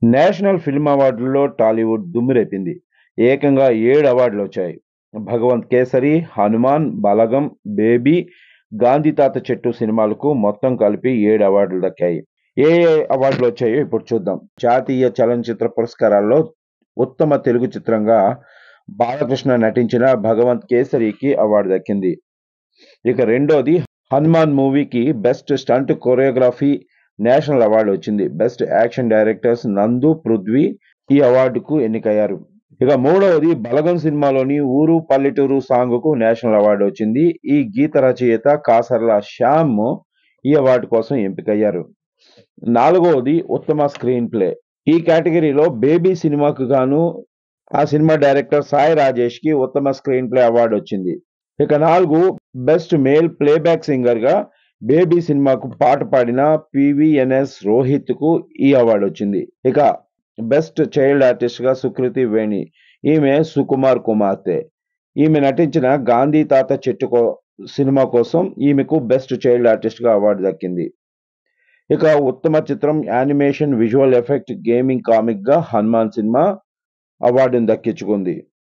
National film అవార్డుల్లో టాలీవుడ్ దుమ్మురేపింది. ఏకంగా 7 అవార్డులొచ్చాయి. 'భగవంత్ కేసరి', 'హనుమాన్', 'బలగం', 'బేబీ', 'గాంధీ తాత చెట్టు' సినిమాలకు మొత్తం కలిపి 7 అవార్డులు దక్కాయి. ఏ అవార్డులొచ్చాయో ఇప్పుడు చూద్దాం. జాతీయ చలనచిత్ర పురస్కారాల్లో ఉత్తమ తెలుగు చిత్రంగా బాలకృష్ణ నటించిన 'భగవంత్ కేసరి'కి అవార్డు దక్కింది. ఇక రెండోది 'హనుమాన్' మూవీకి best stunt choreography national award వచ్చింది. Best action directors Nandu, Prithvi ఈ అవార్డుకు ఎన్నికయ్యారు. ఇక మూడవది 'బలగం' సినిమాలోని 'ఊరు పల్లెటూరు' సాంగ్కు నేషనల్ అవార్డు వచ్చింది. ఈ గీత రచయిత కాసర్ల శ్యామ్ ఈ అవార్డు కోసం ఎంపికయ్యారు. నాలుగవది ఉత్తమ స్క్రీన్ ప్లే. ఈ కేటగిరీలో 'బేబీ' సినిమాకు గాను ఆ సినిమా డైరెక్టర్ సాయి రాజేష్కి ఉత్తమ స్క్రీన్ ప్లే అవార్డు వచ్చింది. ఇక 4 బెస్ట్ మేల్ ప్లేబ్యాక్ సింగర్గా 'బేబీ' సినిమాకు పాట పాడిన పివిఎన్ఎస్ రోహిత్కు ఈ అవార్డు వచ్చింది. ఇక బెస్ట్ చైల్డ్ ఆర్టిస్ట్గా సుకృతి వేణి. ఈమె సుకుమార్ కుమార్తె. ఈమె నటించిన 'గాంధీ తాత చెట్టు' సినిమా కోసం ఈమెకు బెస్ట్ చైల్డ్ ఆర్టిస్ట్గా అవార్డు దక్కింది. ఇక ఉత్తమ చిత్రం యానిమేషన్, విజువల్ ఎఫెక్ట్, గేమింగ్ కామిక్గా 'హనుమాన్' సినిమా అవార్డును దక్కించుకుంది.